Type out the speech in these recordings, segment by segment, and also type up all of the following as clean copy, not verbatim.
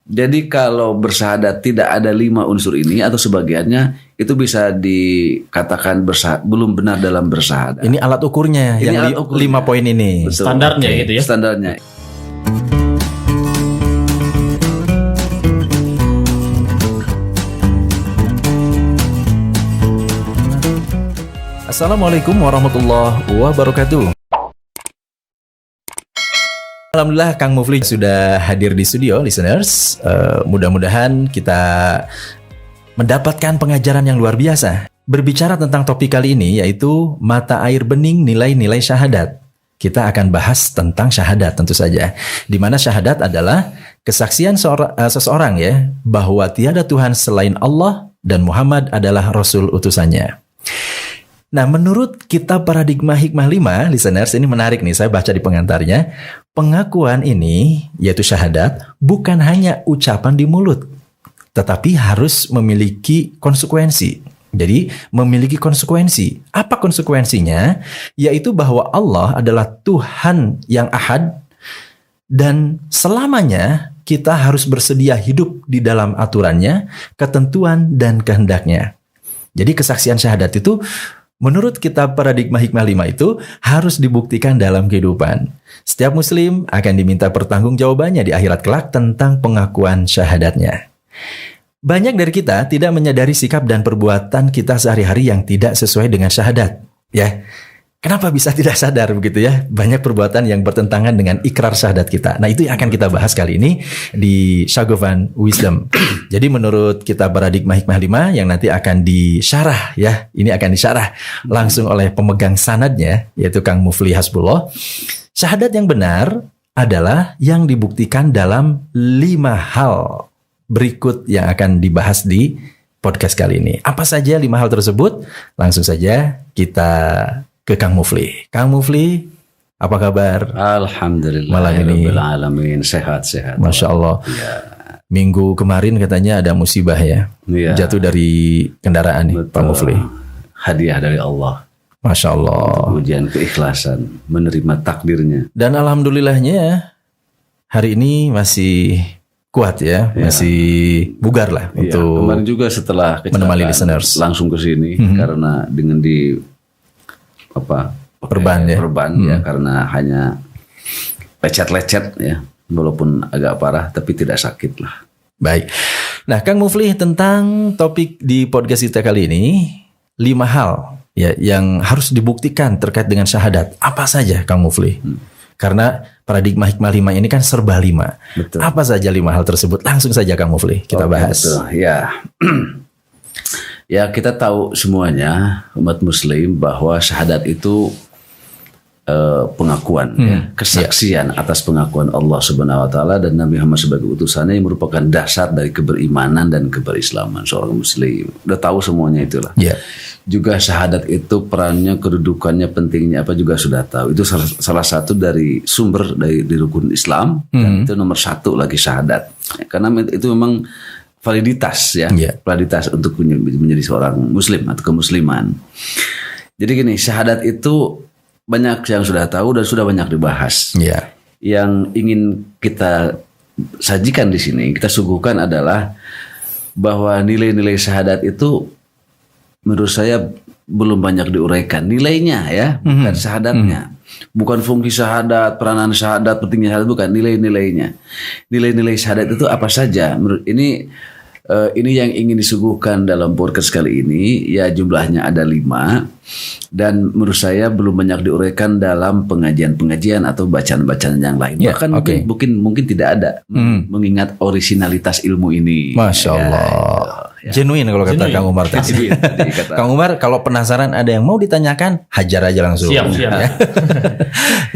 Jadi kalau bersyahadat tidak ada 5 unsur ini atau sebagiannya, itu bisa dikatakan belum benar dalam bersyahadat. Ini alat ukurnya, Ini yang alat ukurnya. 5 poin ini. Betul. Standarnya gitu ya. Standarnya. Assalamualaikum warahmatullahi wabarakatuh. Alhamdulillah Kang Mufli sudah hadir di studio, listeners. Mudah-mudahan kita mendapatkan pengajaran yang luar biasa. Berbicara tentang topik kali ini yaitu mata air bening nilai-nilai syahadat. Kita akan bahas tentang syahadat tentu saja. Di mana syahadat adalah kesaksian seseorang ya bahwa tiada Tuhan selain Allah dan Muhammad adalah Rasul utusannya. Nah, menurut kitab Paradigma Hikmah 5, listeners, ini menarik nih, saya baca di pengantarnya. Pengakuan ini, yaitu syahadat, bukan hanya ucapan di mulut, tetapi harus memiliki konsekuensi. Jadi, memiliki konsekuensi. Apa konsekuensinya? Yaitu bahwa Allah adalah Tuhan yang ahad, dan selamanya kita harus bersedia hidup di dalam aturannya, ketentuan, dan kehendaknya. Jadi, kesaksian syahadat itu menurut kitab Paradigma Hikmah 5 itu harus dibuktikan dalam kehidupan. Setiap muslim akan diminta pertanggungjawabannya di akhirat kelak tentang pengakuan syahadatnya. Banyak dari kita tidak menyadari sikap dan perbuatan kita sehari-hari yang tidak sesuai dengan syahadat. Ya, kenapa bisa tidak sadar begitu ya? Banyak perbuatan yang bertentangan dengan ikrar syahadat kita. Nah, itu yang akan kita bahas kali ini di Shagofan Wisdom. Jadi menurut kitab Paradigma Hikmah 5 yang nanti akan disyarah ya. Ini akan disyarah langsung oleh pemegang sanadnya yaitu Kang Mufli Hasbullah. Syahadat yang benar adalah yang dibuktikan dalam 5 hal berikut yang akan dibahas di podcast kali ini. Apa saja 5 hal tersebut? Langsung saja kita ke Kang Mufli. Kang Mufli, apa kabar? Alhamdulillah. Malam ini. Alamin. Sehat-sehat. Masya Allah. Ya. Minggu kemarin katanya ada musibah ya. Ya. Jatuh dari kendaraan nih, Betul. Pak Mufli. Hadiah dari Allah. Masya Allah. Ujian keikhlasan. Menerima takdirnya. Dan alhamdulillahnya hari ini masih kuat ya. Masih bugar lah Ya, untuk kemarin juga setelah menemani kecelakaan listeners. langsung ke sini karena dengan Perban ya. perban ya, karena hanya lecet-lecet ya, walaupun agak parah tapi tidak sakit lah. Baik. Nah, Kang Mufli, tentang topik di podcast kita kali ini 5 hal ya yang harus dibuktikan terkait dengan syahadat. Apa saja Kang Mufli? Karena Paradigma Hikmah 5 ini kan serba 5. Betul. Apa saja 5 hal tersebut? Langsung saja Kang Mufli kita Oke, bahas. betul. Ya. Ya, kita tahu semuanya umat muslim bahwa syahadat itu pengakuan ya, kesaksian atas pengakuan Allah Subhanahu wa taala dan Nabi Muhammad sebagai utusannya yang merupakan dasar dari keberimanan dan keberislaman seorang muslim. Udah tahu semuanya itulah. Ya. Juga syahadat itu perannya, kedudukannya, pentingnya apa juga sudah tahu. Itu salah satu dari sumber dari di rukun Islam dan itu nomor 1 lagi syahadat. Karena itu memang validitas ya, validitas untuk menjadi seorang muslim atau kemusliman. Jadi gini, syahadat itu banyak yang sudah tahu dan sudah banyak dibahas. Ya. Yang ingin kita sajikan di sini, kita suguhkan adalah bahwa nilai-nilai syahadat itu menurut saya belum banyak diuraikan. Nilainya ya, bukan syahadatnya. Bukan fungsi syahadat, peranan syahadat, pentingnya syahadat, bukan nilai-nilainya. Nilai-nilai syahadat itu apa saja? Menurut ini yang ingin disuguhkan dalam podcast kali ini, ya jumlahnya ada 5 dan menurut saya belum banyak diuraikan dalam pengajian-pengajian atau bacaan-bacaan yang lain. Ya, Bahkan mungkin tidak ada mengingat originalitas ilmu ini. Masya Allah. Genuine kalau kata Kang Umar tadi. Kang Umar, kalau penasaran ada yang mau ditanyakan, hajar aja langsung. Siap.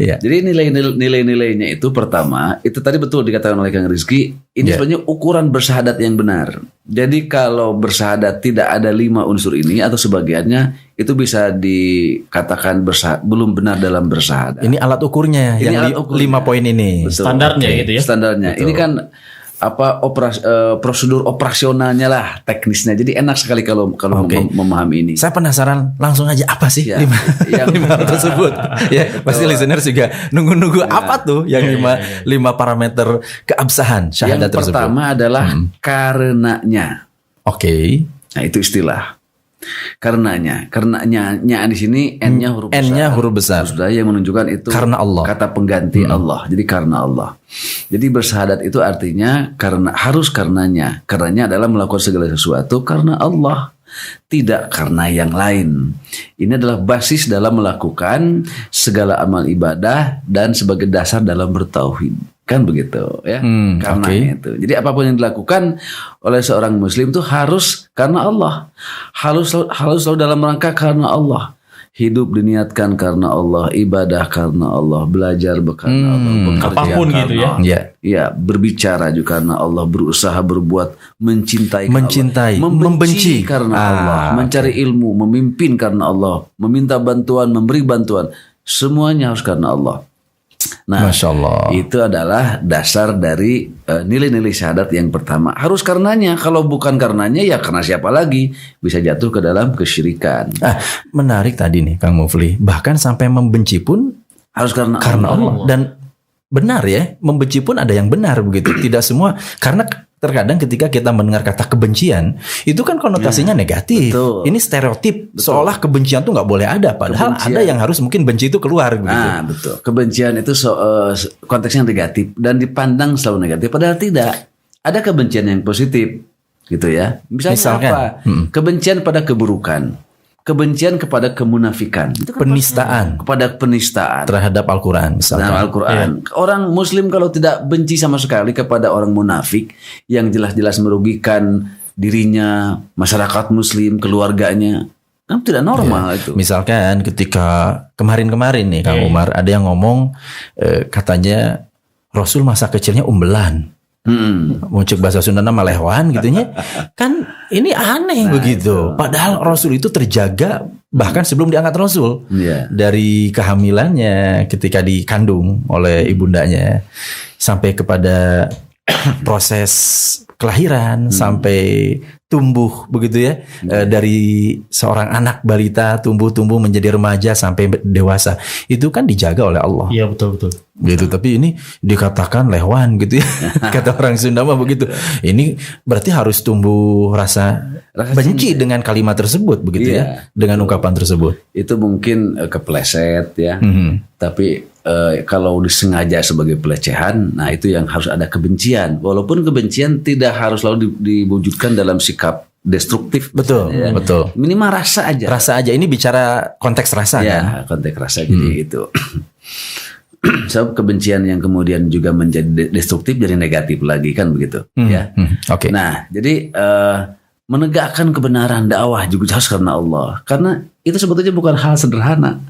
Ya. Jadi nilai-nilainya itu pertama, itu tadi betul dikatakan oleh Kang Rizky, ini sebenarnya ukuran bersyahadat yang benar. Jadi kalau bersyahadat tidak ada 5 unsur ini atau sebagiannya, itu bisa dikatakan belum benar dalam bersyahadat. Ini alat ukurnya, Ini yang alat ukurnya. 5 poin ini. Betul. Standarnya gitu ya. Standarnya. Betul. Ini kan prosedur operasionalnya lah, teknisnya. Jadi enak sekali kalau memahami ini. Saya penasaran, langsung aja apa sih Ya, yang lima tersebut? Ya, pasti listeners juga nunggu-nunggu apa tuh yang lima parameter keabsahan syahadat Yang tersebut. pertama adalah karenanya. Oke. Nah, itu istilah. Karenanya di sini N-nya huruf besar. N-nya huruf besar. Sudah yang menunjukkan itu Karena Allah. kata pengganti Allah. Jadi karena Allah. Jadi bersyahadat itu artinya karenanya. Karenanya adalah melakukan segala sesuatu karena Allah, tidak karena yang lain. Ini adalah basis dalam melakukan segala amal ibadah dan sebagai dasar dalam bertauhid. Kan begitu ya, karena itu. Jadi apapun yang dilakukan oleh seorang muslim itu harus karena Allah, harus selalu dalam rangka karena Allah. Hidup diniatkan karena Allah, ibadah karena Allah, belajar karena Allah, bekerja apapun karena gitu ya. Allah. Ya, berbicara juga karena Allah, berusaha berbuat, mencintai karena Allah, membenci karena Allah, mencari ilmu, memimpin karena Allah, meminta bantuan, memberi bantuan, semuanya harus karena Allah. Nah, Masya Allah. itu adalah dasar dari nilai-nilai syahadat yang pertama. Harus karenanya. Kalau bukan karenanya, ya karena siapa lagi? Bisa jatuh ke dalam kesyirikan. Menarik tadi nih Kang Mufli. Bahkan sampai membenci pun Harus karena Allah. Dan benar ya, membenci pun ada yang benar begitu. Tidak semua, karena terkadang ketika kita mendengar kata kebencian, itu kan konotasinya negatif. betul. Ini stereotip, seolah kebencian tuh nggak boleh ada. Padahal Kebencian. ada yang harus mungkin benci itu keluar begitu. Betul. Kebencian itu konteksnya negatif dan dipandang selalu negatif. Padahal tidak. Ada kebencian yang positif, gitu ya. Misalkan apa? Kebencian pada keburukan, kebencian kepada kemunafikan, itu kan Penistaan kepada penistaan terhadap Al-Quran misalkan. dalam Al-Quran. Orang Muslim kalau tidak benci sama sekali kepada orang munafik yang jelas-jelas merugikan dirinya, masyarakat Muslim, keluarganya, kan tidak normal itu. Misalkan ketika kemarin-kemarin nih Kang Umar ada yang ngomong katanya Rasul masa kecilnya umbelan. Muncul bahasa Sunda nama lehwan gitunya. Kan ini aneh begitu. Padahal Rasul itu terjaga bahkan sebelum diangkat Rasul. Iya. Dari kehamilannya ketika dikandung oleh ibundanya sampai kepada proses kelahiran sampai tumbuh begitu ya. Dari seorang anak balita tumbuh menjadi remaja sampai dewasa. Itu kan dijaga oleh Allah. Iya, betul. Gitu, tapi ini dikatakan lehwan gitu ya. Kata orang Sunda mah begitu. Ini berarti harus tumbuh rasa benci dengan kalimat tersebut begitu ya, dengan ungkapan tersebut. Itu mungkin kepleset ya. Tapi kalau disengaja sebagai pelecehan, nah itu yang harus ada kebencian. Walaupun kebencian tidak harus selalu diwujudkan dalam sikap destruktif. Betul, ya. betul. Minimal rasa aja. Rasa aja. Ini bicara konteks rasa kan. Konteks rasa jadi itu. So, kebencian yang kemudian juga menjadi destruktif jadi negatif lagi kan begitu ya. Oke. Nah, jadi menegakkan kebenaran dakwah juga harus karena Allah. Karena itu sebetulnya bukan hal sederhana.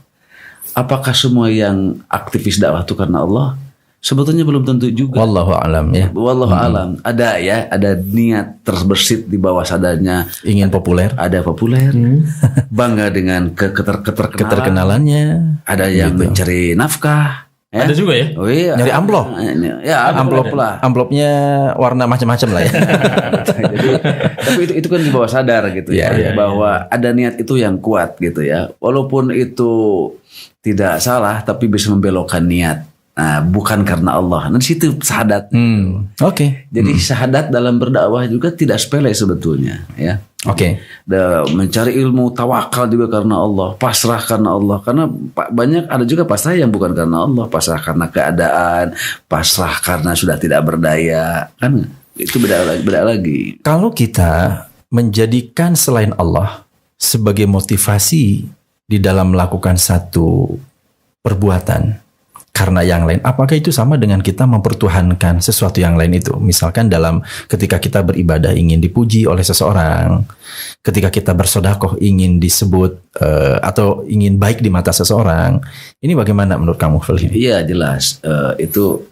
Apakah semua yang aktivis dakwah itu karena Allah? Sebetulnya belum tentu juga. Wallahu a'lam ya. Wallahu a'lam. Ada niat terbersit di bawah sadarnya. Ingin populer. Ada populer. Bangga dengan keterkenalannya. Ada yang mencari nafkah. Ya? Ada juga ya? Oh iya. Nyari amplop. Ya, amplop lah. Amplopnya warna macam-macam lah ya. Jadi, tapi itu kan di bawah sadar gitu ya, bahwa ada niat itu yang kuat gitu ya. Walaupun itu tidak salah, tapi bisa membelokkan niat. Nah, bukan karena Allah. Nah, di situ syahadat. Oke. Jadi syahadat dalam berdakwah juga tidak sepele sebetulnya ya. Oke. Mencari ilmu, tawakal juga karena Allah, pasrah karena Allah. Karena banyak ada juga pasrah yang bukan karena Allah, pasrah karena keadaan, pasrah karena sudah tidak berdaya. Kan itu beda lagi. Kalau kita menjadikan selain Allah sebagai motivasi di dalam melakukan satu perbuatan karena yang lain, apakah itu sama dengan kita mempertuhankan sesuatu yang lain itu? Misalkan dalam ketika kita beribadah ingin dipuji oleh seseorang, ketika kita bersedekah ingin disebut atau ingin baik di mata seseorang, ini bagaimana menurut kamu, Feli? Iya jelas, itu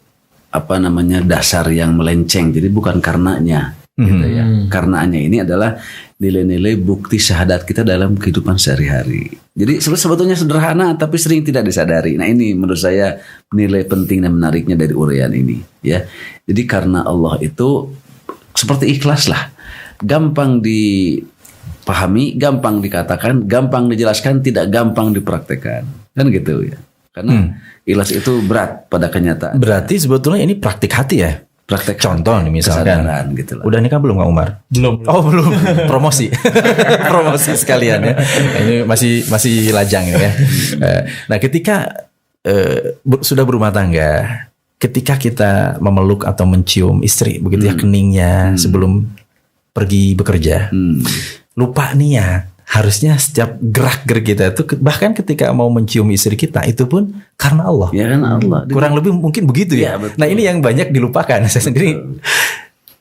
dasar yang melenceng. Jadi bukan karenanya. gitu ya. Karenaannya ini adalah nilai-nilai bukti syahadat kita dalam kehidupan sehari-hari. Jadi sebetulnya sederhana tapi sering tidak disadari. Nah ini menurut saya nilai penting dan menariknya dari uraian ini ya. Jadi karena Allah itu seperti ikhlas lah. Gampang dipahami, gampang dikatakan, gampang dijelaskan, tidak gampang dipraktekkan. Kan gitu ya. Karena ikhlas itu berat pada kenyataan. Berarti sebetulnya ini praktik hati ya? Praktek Contoh nih misalkan. Gitu lah. Udah nikah belum Kang Umar? Belum. Oh belum. Promosi. Promosi sekalian ya. Nah, ini masih lajang ini ya. Nah ketika sudah berumah tangga, ketika kita memeluk atau mencium istri begitu ya keningnya sebelum pergi bekerja, lupa niat. Harusnya setiap gerak-gerik kita itu bahkan ketika mau mencium istri kita itu pun karena Allah. Ya kan Allah. Kurang lebih mungkin begitu ya. Betul. Nah ini yang banyak dilupakan. Saya sendiri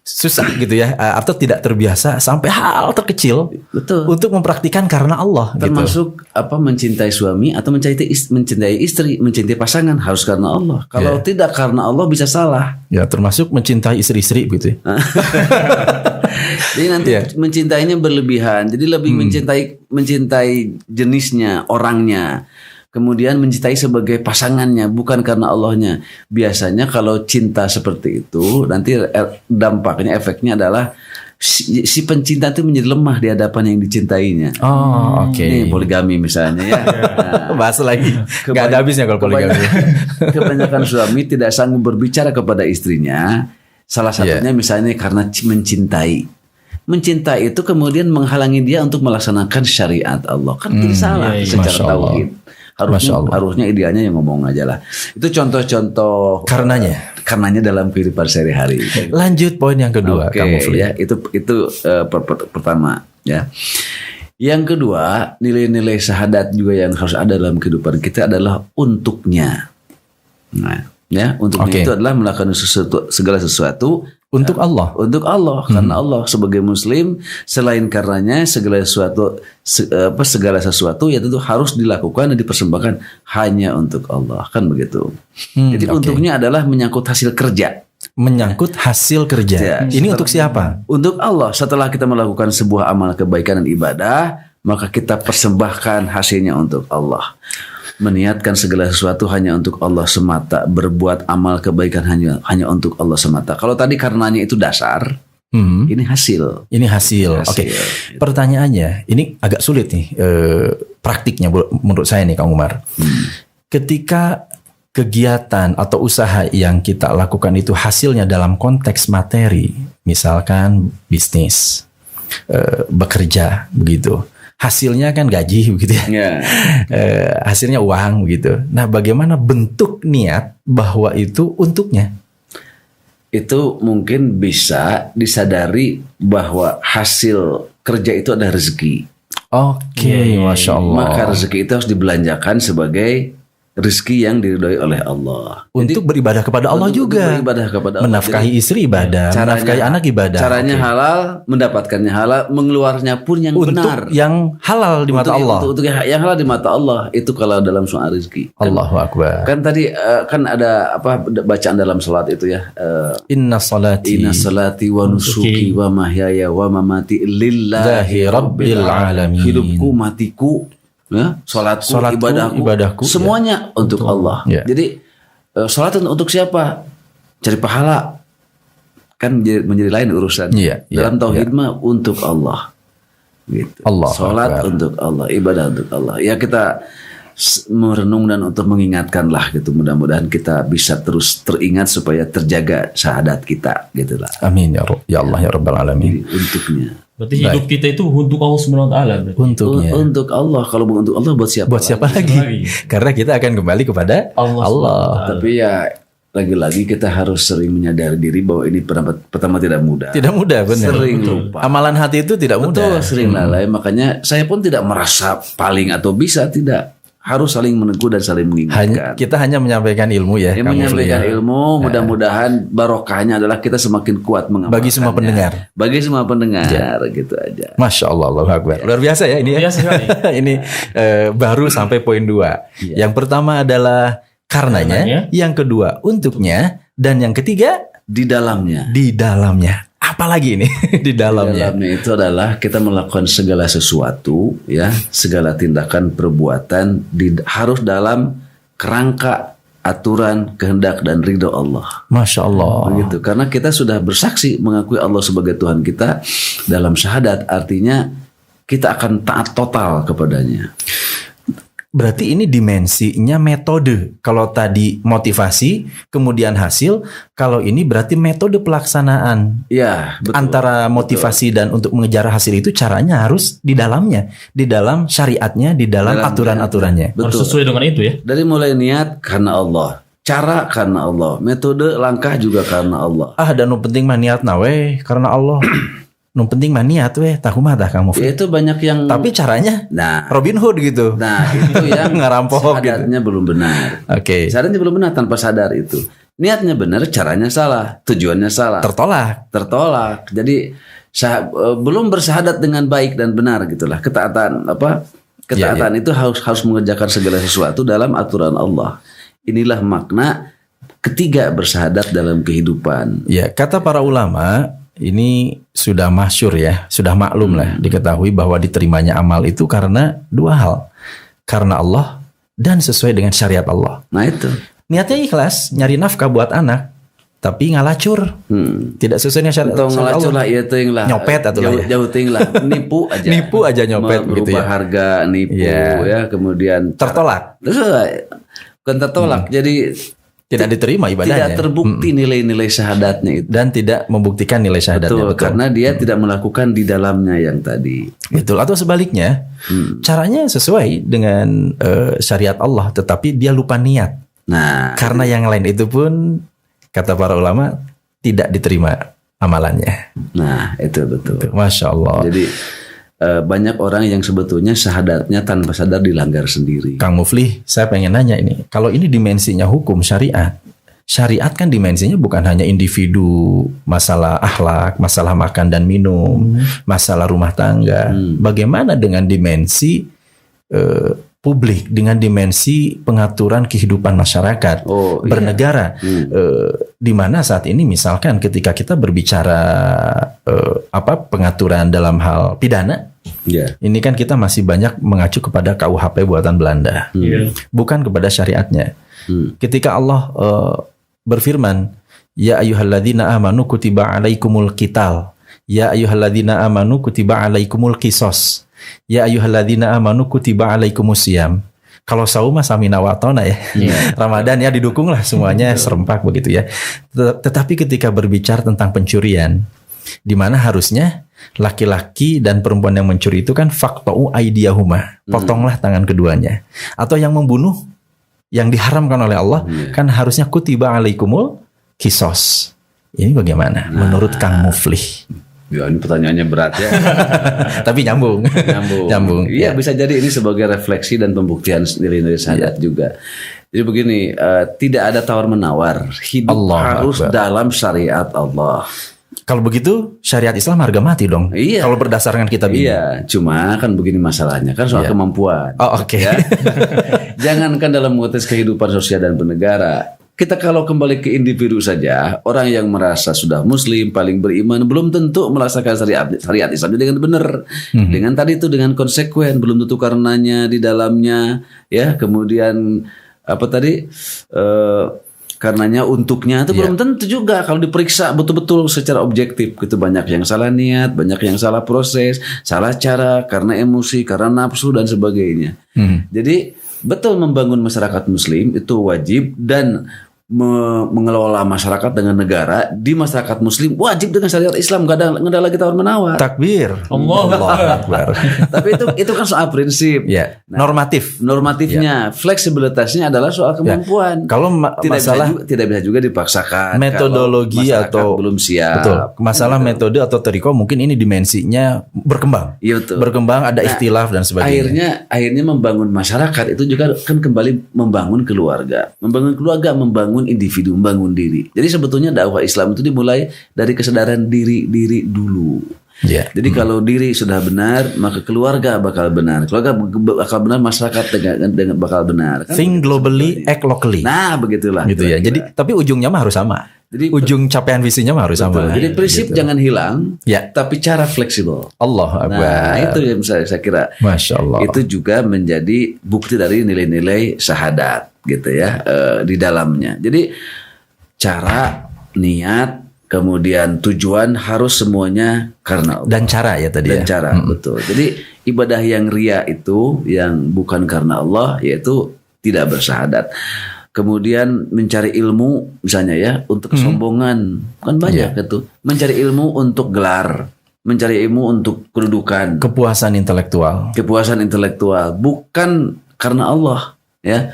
susah gitu ya, atau tidak terbiasa sampai hal terkecil untuk mempraktikkan karena Allah. Termasuk apa mencintai suami atau mencintai istri, mencintai pasangan harus karena Allah. Kalau tidak karena Allah bisa salah. Ya termasuk mencintai istri-istri begitu. Jadi nanti mencintainya berlebihan. Jadi lebih mencintai jenisnya, orangnya. Kemudian mencintai sebagai pasangannya, bukan karena Allahnya. Biasanya kalau cinta seperti itu, nanti dampaknya, efeknya adalah si pencinta itu menjadi lemah di hadapan yang dicintainya. Oh, oke. Ini poligami misalnya ya. Nah, bahas lagi. Gak ada habisnya kalau poligami. Kebanyakan suami tidak sanggup berbicara kepada istrinya. Salah satunya misalnya karena mencintai. Mencintai itu kemudian menghalangi dia untuk melaksanakan syariat Allah. Kan itu salah secara tauhid. Harusnya idealnya yang ngomong aja lah. Itu contoh-contoh karenanya dalam kehidupan sehari-hari. Lanjut poin yang kedua, Kang Mufli. Ya, itu pertama ya. Yang kedua, nilai-nilai syahadat juga yang harus ada dalam kehidupan kita adalah untuknya. Nah, ya, untuknya itu adalah melakukan segala sesuatu untuk Allah. Untuk Allah, karena Allah sebagai muslim, selain karenanya segala sesuatu ya tentu harus dilakukan dan dipersembahkan hanya untuk Allah, kan begitu. Jadi untuknya adalah menyangkut hasil kerja. Menyangkut hasil kerja. Ini untuk siapa? Untuk Allah. Setelah kita melakukan sebuah amal kebaikan dan ibadah, maka kita persembahkan hasilnya untuk Allah. Meniatkan segala sesuatu hanya untuk Allah semata, berbuat amal kebaikan hanya untuk Allah semata. Kalau tadi karenanya itu dasar, ini hasil. Ini hasil. Oke. Pertanyaannya, ini agak sulit nih praktiknya menurut saya nih Kang Umar. Ketika kegiatan atau usaha yang kita lakukan itu hasilnya dalam konteks materi, misalkan bisnis, bekerja begitu. Hasilnya kan gaji begitu ya. Hasilnya uang begitu. Nah, bagaimana bentuk niat bahwa itu untuknya? Itu mungkin bisa disadari bahwa hasil kerja itu adalah rezeki. Oke, Masya Allah. Maka rezeki itu harus dibelanjakan sebagai rezeki yang diridhoi oleh Allah. Untuk beribadah kepada Allah juga. Beribadah kepada Allah. Menafkahi istri ibadah, menafkahi anak ibadah. Caranya halal, mendapatkannya halal, mengeluarnya pun yang benar. Untuk yang halal di mata Allah. Untuk yang halal di mata Allah. Itu kalau dalam soal rezeki. Allahu Akbar. Kan tadi kan ada bacaan dalam salat itu ya. Inna salati wa nusuki wa mahyaya wa mamati lillahi rabbil alamin. Hidupku, matiku, ya, salatku, ibadahku semuanya untuk Allah. Jadi salat untuk siapa? Cari pahala. Kan menjadi lain urusan. Dalam tauhid mah untuk Allah. Gitu. Salat untuk Allah, ibadah untuk Allah. Ya kita merenung dan untuk mengingatkan lah gitu. Mudah-mudahan kita bisa terus teringat supaya terjaga syahadat kita gitulah. Amin ya Allah ya Rabbal alamin. Jadi, untuknya. Berarti hidup kita itu untuk Allah Subhanahu wa taala. Untuk Allah. Kalau bukan untuk Allah buat siapa? Buat siapa lagi? Karena kita akan kembali kepada Allah. Tapi ya lagi-lagi kita harus sering menyadari diri bahwa ini pertama tidak mudah. Tidak mudah, benar. Sering lupa. Amalan hati itu tidak mudah. Sering lalai. Makanya saya pun tidak merasa paling atau bisa, tidak. Harus saling menegur dan saling mengingatkan. Kita hanya menyampaikan ilmu ya. Menyampaikan ilmu, mudah-mudahan barokahnya adalah kita semakin kuat mengamalkannya. Bagi semua pendengar. Bagi semua pendengar, gitu aja. Masya Allah, Allahu Akbar. Luar biasa ya ini ya. Ini baru sampai poin 2. Yang pertama adalah karenanya, yang kedua untuknya, dan yang ketiga di dalamnya. Di dalamnya. Apalagi ini di dalamnya. Dalamnya itu adalah kita melakukan segala sesuatu, ya, segala tindakan perbuatan harus dalam kerangka aturan, kehendak dan ridho Allah. Masya Allah. Begitu. Karena kita sudah bersaksi mengakui Allah sebagai Tuhan kita dalam syahadat, artinya kita akan taat total kepadanya. Berarti ini dimensinya metode. Kalau tadi motivasi, kemudian hasil. Kalau ini berarti metode pelaksanaan. Ya, betul. Antara motivasi dan untuk mengejar hasil itu caranya harus di dalamnya. Di dalam syariatnya, di dalam aturan-aturannya. Harus sesuai dengan itu ya. Dari mulai niat karena Allah, cara karena Allah, metode langkah juga karena Allah. Dan nu penting mah niat nawe karena Allah. Nu penting mah niat weh, tahu mah dah Kang Mufli. Ya, itu banyak yang. Tapi caranya Nah, Robin Hood gitu. Nah, itu yang ngerampok gitu. sadarnya belum benar. Oke. Sadarnya belum benar tanpa sadar itu. Niatnya benar, caranya salah, tujuannya salah. Tertolak. Jadi belum bersahadat dengan baik dan benar gitulah. Ketaatan itu harus mengerjakan segala sesuatu dalam aturan Allah. Inilah makna ketiga bersahadat dalam kehidupan. Ya, kata para ulama ini sudah masyhur ya, sudah maklum lah, diketahui bahwa diterimanya amal itu karena dua hal. Karena Allah dan sesuai dengan syariat Allah. Nah itu. Niatnya ikhlas, nyari nafkah buat anak, tapi ngalacur. Tidak sesuai dengan syariat Atau ngelacur Allah. lah, iya ting lah. Nyopet atau jauh ting lah, nipu aja. Nipu aja nyopet gitu berubah ya. harga, nipu ya, kemudian Tertolak. Bukan tertolak. Jadi Tidak diterima ibadahnya. tidak terbukti nilai-nilai syahadatnya itu. Dan tidak membuktikan nilai syahadatnya. Betul, karena dia tidak melakukan di dalamnya yang tadi. Betul, atau sebaliknya, caranya sesuai dengan syariat Allah, tetapi dia lupa niat. Nah, Karena yang lain itu pun, kata para ulama, tidak diterima amalannya. nah itu betul. Masya Allah. Jadi banyak orang yang sebetulnya syahadatnya tanpa sadar dilanggar sendiri. Kang Mufli, saya pengen nanya ini. Kalau ini dimensinya hukum syariat, syariat kan dimensinya bukan hanya individu, masalah akhlak, masalah makan dan minum, masalah rumah tangga. Bagaimana dengan dimensi publik, dengan dimensi pengaturan kehidupan masyarakat, bernegara, di mana saat ini misalkan ketika kita berbicara pengaturan dalam hal pidana, ini kan kita masih banyak mengacu kepada KUHP buatan Belanda, bukan kepada syariatnya. Ketika Allah berfirman, ya ayyuhalladzina amanu kutiba alaikumul qital, ya ayyuhalladzina amanu kutiba alaikumul qisos, ya ayyuhalladzina amanu kutiba alaikumusiyam. Kalau saum mah samina wa atona ya. Ramadan ya didukung lah semuanya serempak begitu ya. Tetapi ketika berbicara tentang pencurian, di mana harusnya laki-laki dan perempuan yang mencuri itu kan faqta'u aydiyahuma, potonglah tangan keduanya. Atau yang membunuh yang diharamkan oleh Allah kan harusnya kutiba alaikumul qisos. Ini bagaimana menurut Kang Mufli? Ya, ini pertanyaannya berat ya. Tapi nyambung. Nyambung. Iya, bisa jadi ini sebagai refleksi dan pembuktian nilai-nilai syahadat juga. Jadi begini, tidak ada tawar-menawar. Hidup harus dalam syariat Allah. Kalau begitu syariat Islam harga mati dong. Iya. Kalau berdasarkan kitab ini. Iya, cuma kan begini masalahnya, kan soal kemampuan. Oke. Ya. Jangankan dalam mengutus kehidupan sosial dan bernegara. Kita kalau kembali ke individu saja, orang yang merasa sudah muslim, paling beriman, belum tentu melaksanakan syariat Islam dengan benar. Dengan tadi itu dengan konsekuen, belum tentu karenanya di dalamnya, ya. Kemudian karenanya untuknya itu belum tentu juga kalau diperiksa betul-betul secara objektif. Itu banyak yang salah niat, banyak yang salah proses, salah cara, karena emosi, karena nafsu dan sebagainya. Jadi betul membangun masyarakat muslim itu wajib, dan mengelola masyarakat dengan negara di masyarakat muslim wajib dengan syariat Islam, nggak ada lagi tawar menawar. Takbir. Allah Akbar. Tapi itu kan soal prinsip. Ya. Normatifnya, fleksibilitasnya adalah soal kemampuan. Kalau tidak bisa juga dipaksakan. Metodologi atau belum siap. Betul. Masalah metode atau teriko mungkin ini dimensinya berkembang. Iya, betul. Berkembang, ada ikhtilaf dan sebagainya. Akhirnya membangun masyarakat itu juga kan kembali membangun keluarga. Membangun individu, membangun diri. Jadi sebetulnya dakwah Islam itu dimulai dari kesadaran diri dulu. Jadi kalau diri sudah benar, maka keluarga bakal benar. Keluarga bakal benar, masyarakat dengan bakal benar. Kan? Think globally, act locally. Nah, begitulah. Gitu ya. Jadi tapi ujungnya mah harus sama. Jadi ujung capaian visinya mah harus sama. Jadi prinsip jangan hilang, Ya. tapi cara fleksibel. Allah Akbar. Nah, itu yang saya kira Masya Allah. itu juga menjadi bukti dari nilai-nilai syahadat gitu ya di dalamnya. Jadi cara, niat, kemudian tujuan harus semuanya karena Allah. Dan cara ya tadi Dan ya. cara, betul. Jadi ibadah yang ria itu yang bukan karena Allah yaitu tidak bersyahadat. Kemudian mencari ilmu misalnya ya untuk kesombongan kan banyak itu. Mencari ilmu untuk gelar, mencari ilmu untuk kedudukan, Kepuasan intelektual. kepuasan intelektual bukan karena Allah ya.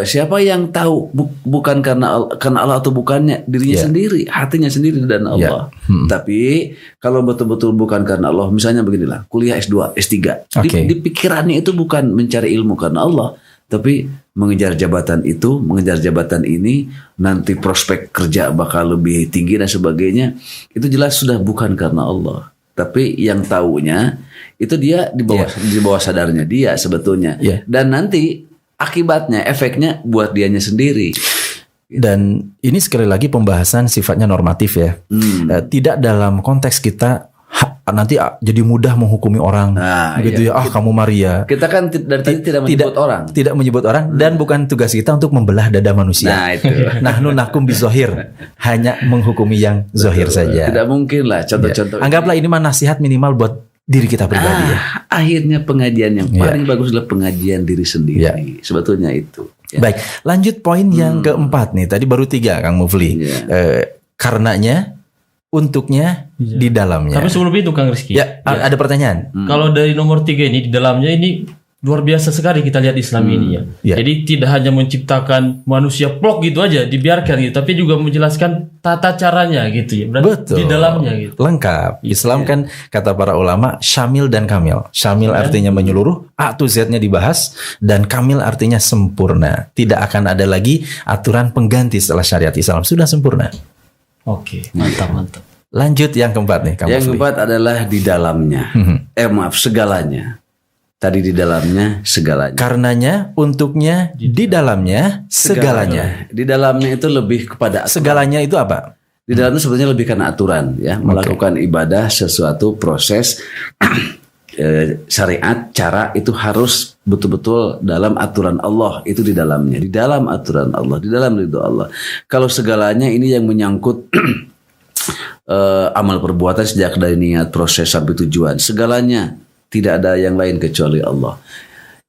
Siapa yang tahu bukan karena Allah atau bukannya dirinya sendiri, hatinya sendiri dan Allah. Tapi kalau betul-betul bukan karena Allah, misalnya beginilah, kuliah S2, S3, di pikirannya itu bukan mencari ilmu karena Allah, tapi mengejar jabatan itu, mengejar jabatan ini, nanti prospek kerja bakal lebih tinggi dan sebagainya. Itu jelas sudah bukan karena Allah. Tapi yang taunya itu dia di bawah sadarnya dia sebetulnya. Dan nanti akibatnya, efeknya buat dianya sendiri. Dan ini sekali lagi pembahasan sifatnya normatif ya. Tidak dalam konteks kita nanti jadi mudah menghukumi orang gitu ya. Kamu Maria. Kita kan dari tadi tidak menyebut orang. Tidak menyebut orang dan bukan tugas kita untuk membelah dada manusia. Nah itu. Nahnu nakum bizohir, hanya menghukumi yang zohir saja. Tidak mungkin lah contoh-contoh. Anggaplah ini mah nasihat minimal buat diri kita pribadi ya. Akhirnya pengajian yang paling bagus adalah pengajian diri sendiri. Sebetulnya itu. Baik, lanjut poin yang keempat nih. Tadi baru 3 Kang Mufli. Karenanya, untuknya, di dalamnya. Tapi sebelum itu Kang Rizky. Ada pertanyaan. Kalau dari nomor 3 ini, di dalamnya ini luar biasa sekali kita lihat Islam ini ya. Jadi tidak hanya menciptakan manusia plok gitu aja, dibiarkan gitu, tapi juga menjelaskan tata caranya gitu ya. Berarti Betul. di dalamnya gitu. Lengkap. Islam kan kata para ulama syamil dan kamil. Syamil artinya menyeluruh, A to Z-nya dibahas, dan kamil artinya sempurna. Tidak akan ada lagi aturan pengganti setelah syariat Islam. Sudah sempurna. Oke, mantap. Lanjut yang keempat nih. Yang keempat adalah di dalamnya. Segalanya. Tadi di dalamnya segalanya. Karenanya, untuknya, di dalamnya segalanya. Di dalamnya itu lebih kepada aturan. Segalanya itu apa? Di dalamnya sebetulnya lebih karena aturan ya, melakukan ibadah sesuatu proses syariat, cara itu harus betul-betul dalam aturan Allah, itu di dalamnya, di dalam aturan Allah, di dalam ridho Allah. Kalau segalanya ini yang menyangkut amal perbuatan sejak dari niat, proses sampai tujuan, segalanya tidak ada yang lain kecuali Allah.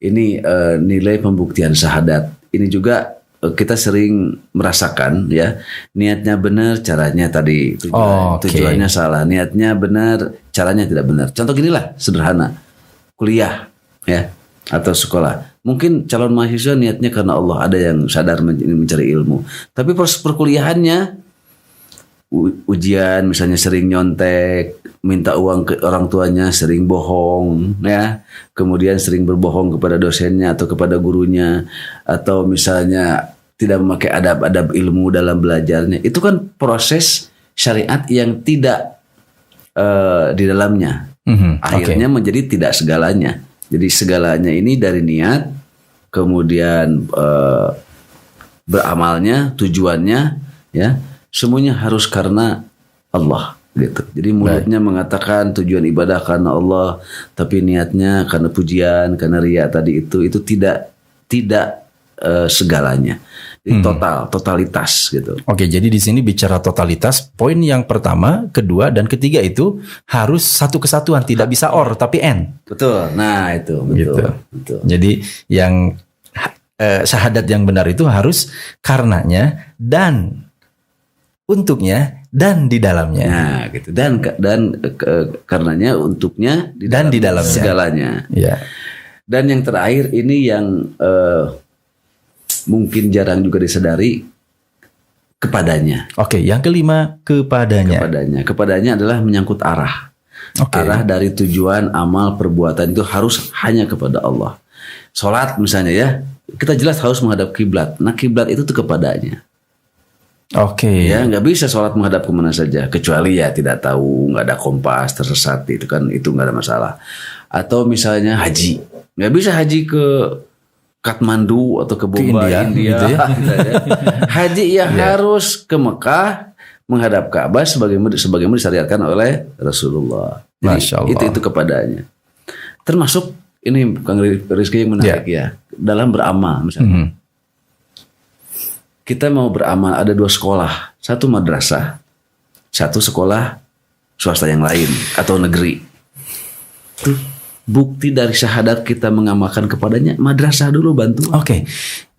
Ini nilai pembuktian syahadat. Ini juga kita sering merasakan ya, niatnya benar, caranya tadi tujuannya salah, niatnya benar, caranya tidak benar. Contoh ginilah sederhana, kuliah ya atau sekolah. Mungkin calon mahasiswa niatnya karena Allah, ada yang sadar mencari ilmu, tapi proses perkuliahannya ujian misalnya sering nyontek, minta uang ke orang tuanya, sering bohong ya, kemudian sering berbohong kepada dosennya atau kepada gurunya, atau misalnya tidak memakai adab-adab ilmu dalam belajarnya. Itu kan proses syariat yang tidak di dalamnya. Akhirnya menjadi tidak segalanya. Jadi segalanya ini dari niat, kemudian beramalnya, tujuannya ya, semuanya harus karena Allah gitu. Jadi mulutnya mengatakan tujuan ibadah karena Allah, tapi niatnya karena pujian, karena riya tadi itu tidak segalanya. Jadi totalitas gitu. Oke, jadi di sini bicara totalitas, poin yang pertama, kedua, dan ketiga itu harus satu kesatuan, tidak bisa or tapi n. Betul. Nah, itu betul. Betul. Jadi yang syahadat yang benar itu harus karenanya dan untuknya dan di dalamnya. Nah, gitu. Dan karenanya, untuknya, di dalamnya segalanya. Ya. Dan yang terakhir ini yang mungkin jarang juga disadari, kepadanya. Oke, yang kelima kepadanya. Kepadanya adalah menyangkut arah. Arah dari tujuan amal perbuatan itu harus hanya kepada Allah. Salat misalnya ya, kita jelas harus menghadap kiblat. Nah, kiblat itu tuh kepadanya. Oke. Ya, nggak bisa sholat menghadap kemana saja, kecuali ya tidak tahu, nggak ada kompas, tersesat, itu nggak ada masalah. Atau misalnya haji, nggak bisa haji ke Kathmandu atau ke Bombay, India, India gitu ya. gitu ya. Haji ya harus ke Mekah menghadap Ka'bah sebagaimana disyariatkan oleh Rasulullah. Jadi, Masya Allah. itu kepadanya. Termasuk ini Kang Rizky yang menarik ya. Dalam beramal misalnya. Kita mau beramal ada 2 sekolah, satu madrasah, satu sekolah swasta yang lain atau negeri. Itu bukti dari syahadat kita mengamalkan kepadanya, madrasah dulu bantu. Oke.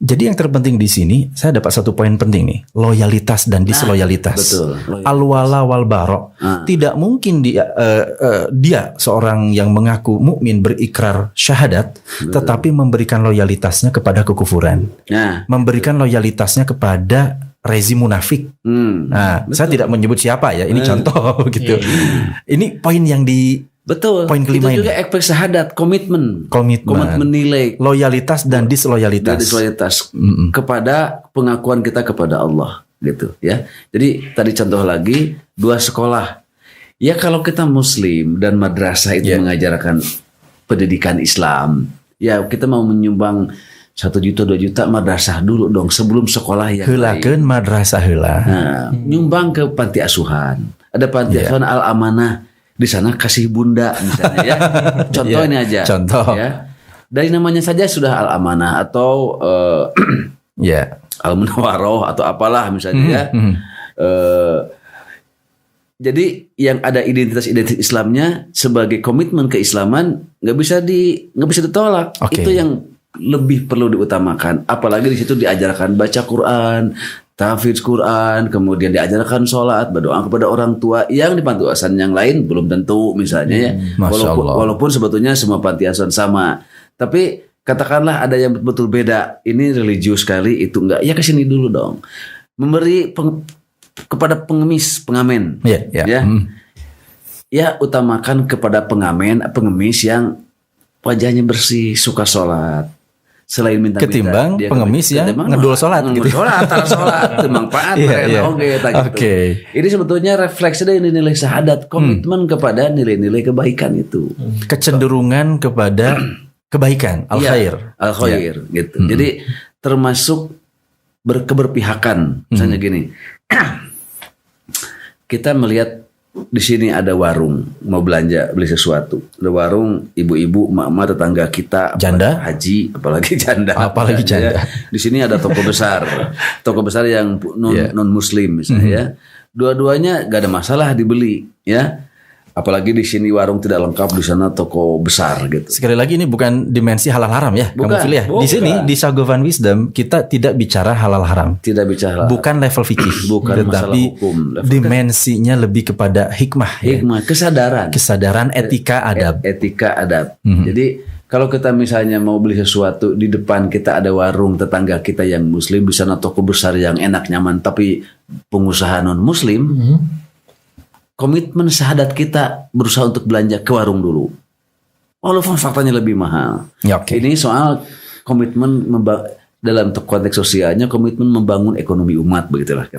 Jadi yang terpenting di sini saya dapat satu poin penting nih, loyalitas dan disloyalitas. Betul. Al-wala wal bara. Tidak mungkin dia seorang yang mengaku mukmin berikrar syahadat tetapi memberikan loyalitasnya kepada kekufuran. Nah, Memberikan loyalitasnya kepada rezim munafik. Nah, saya tidak menyebut siapa ya, ini contoh gitu. Ini poin yang betul. Poin kelima itu ini. juga aspek syahadat, komitmen nilai loyalitas dan disloyalitas. kepada pengakuan kita kepada Allah gitu ya. Jadi tadi contoh lagi 2 sekolah. Ya kalau kita muslim dan madrasah itu mengajarkan pendidikan Islam, ya kita mau menyumbang 1 juta 2 juta madrasah dulu dong sebelum sekolah yang Heulakeun madrasah heula. Nah, nyumbang ke panti asuhan. Ada panti asuhan Al-Amanah. Di sana kasih bunda misalnya ya. Contoh ini aja. Contoh. Ya. Dari namanya saja sudah Al-Amanah atau Al-Munawwaroh atau apalah misalnya ya. Jadi yang ada identitas Islamnya sebagai komitmen keislaman nggak bisa ditolak. Oke. Itu yang lebih perlu diutamakan. Apalagi di situ diajarkan baca Quran, tahfidz Quran, kemudian diajarkan sholat, berdoa kepada orang tua yang di panti asuhan yang lain belum tentu misalnya ya. Walaupun sebetulnya semua panti asuhan sama, tapi katakanlah ada yang betul beda. Ini religius sekali, itu enggak. Ya kesini dulu dong. Memberi kepada pengamen. Ya utamakan kepada pengemis yang wajahnya bersih, suka sholat. Selain minta ketimbang pengemis yang ngedul sholat gitu. Sholat manfaat Oke. Ini sebetulnya refleksi dari nilai syahadat, komitmen kepada nilai-nilai kebaikan itu. Kecenderungan kepada kebaikan, al-khair gitu. Jadi termasuk keberpihakan. Misalnya gini. Kita melihat di sini ada warung, mau belanja beli sesuatu. Ada warung, ibu-ibu, emak-emak tetangga kita, janda, haji, apalagi janda. Ya. Di sini ada toko besar yang non muslim misalnya ya. Dua-duanya gak ada masalah dibeli ya. Apalagi di sini warung tidak lengkap, di sana toko besar gitu. Sekali lagi ini bukan dimensi halal haram ya, kamu pilih ya. Di sini di Sagovan Wisdom kita tidak bicara halal haram. Tidak bicara. Bukan level fikih, tetapi dimensinya lebih kepada hikmah, kesadaran, etika, adab. Jadi kalau kita misalnya mau beli sesuatu, di depan kita ada warung tetangga kita yang muslim, di sana toko besar yang enak nyaman tapi pengusaha non muslim. Komitmen syahadat kita berusaha untuk belanja ke warung dulu. Walaupun faktanya lebih mahal. Ini soal komitmen dalam konteks sosialnya, komitmen membangun ekonomi umat begitulah.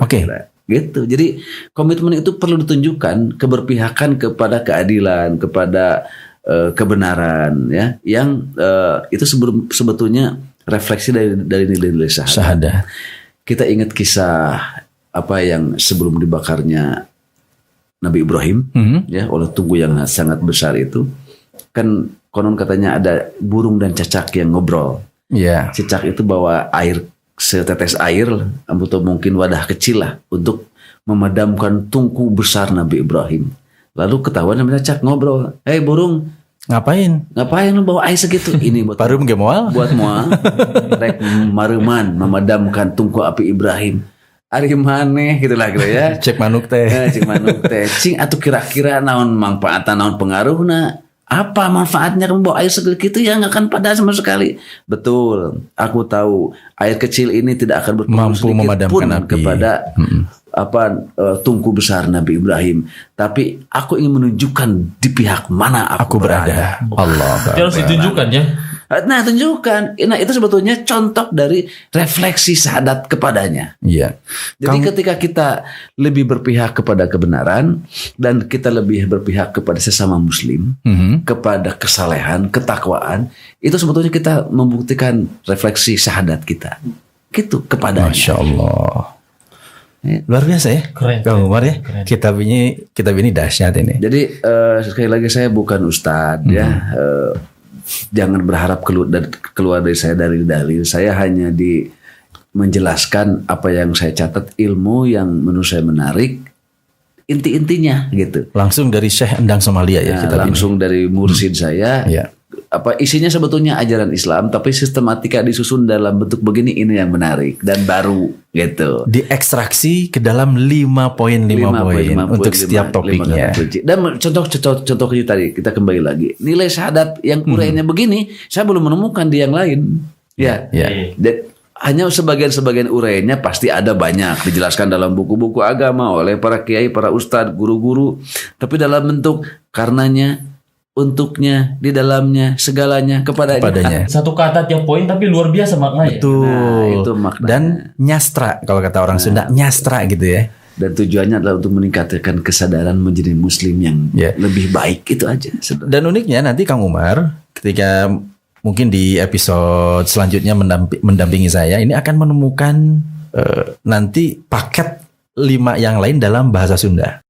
Gitu. Jadi komitmen itu perlu ditunjukkan, keberpihakan kepada keadilan, kepada kebenaran ya. Yang itu sebetulnya refleksi dari nilai-nilai syahadat. Kita ingat kisah apa yang sebelum dibakarnya Nabi Ibrahim ya oleh tunggu yang sangat besar itu, kan konon katanya ada burung dan cicak yang ngobrol. Cicak itu bawa air, setetes air atau mungkin wadah kecil lah untuk memadamkan tungku besar Nabi Ibrahim. Lalu ketahuan sama cicak ngobrol, "Hei burung, ngapain lu bawa air segitu?" "Ini buat parum ge moal." "Buat moal rek mareuman memadamkan tungku api Ibrahim." Ari maneh gitulah gitu ya. Cek manuk teh. Cing atuh kira-kira naon manfaatna, naon pengaruhna? Apa manfaatnya kamu bawa air segitu ya, nggak akan padat sama sekali. Betul, aku tahu air kecil ini tidak akan berpengaruh mampu memadamkan api kepada tungku besar Nabi Ibrahim. Tapi aku ingin menunjukkan di pihak mana aku berada. Allah. Harus ditunjukkan ya. Nah, tunjukkan. Nah, itu sebetulnya contoh dari refleksi syahadat kepadanya. Iya. Jadi ketika kita lebih berpihak kepada kebenaran dan kita lebih berpihak kepada sesama muslim, kepada kesalehan, ketakwaan, itu sebetulnya kita membuktikan refleksi syahadat kita. Gitu kepadanya. Masya Allah. Luar biasa ya, Keren, Kang Umar ya. keren. Kitab ini dahsyat ini. Jadi sekali lagi saya bukan ustadz ya. Jangan berharap keluar dari saya dari dalil. Saya hanya menjelaskan apa yang saya catat, ilmu yang menurut saya menarik, inti-intinya gitu. Langsung dari Syekh Endang Somalia ya, Nah, kitab langsung dari mursid saya. Ya. Apa isinya sebetulnya ajaran Islam, tapi sistematika disusun dalam bentuk begini, ini yang menarik dan baru gitu. Diekstraksi ke dalam 5 poin untuk setiap topiknya. Dan contoh tadi kita kembali lagi. Nilai syahadat yang uraiannya begini, saya belum menemukan di yang lain. Ya. Ya. Dan hanya sebagian-sebagian uraiannya pasti ada banyak dijelaskan dalam buku-buku agama oleh para kiai, para ustadz, guru-guru. Tapi dalam bentuk karenanya, untuknya, di dalamnya, segalanya kepadanya. Satu kata tiap poin tapi luar biasa maknanya. Betul. Nah, itu maknanya. Dan nyastra kalau kata orang Sunda, nyastra gitu ya. Dan tujuannya adalah untuk meningkatkan kesadaran menjadi muslim yang lebih baik, itu aja. Dan uniknya nanti Kang Umar ketika mungkin di episode selanjutnya mendampingi saya, ini akan menemukan nanti paket 5 yang lain dalam bahasa Sunda.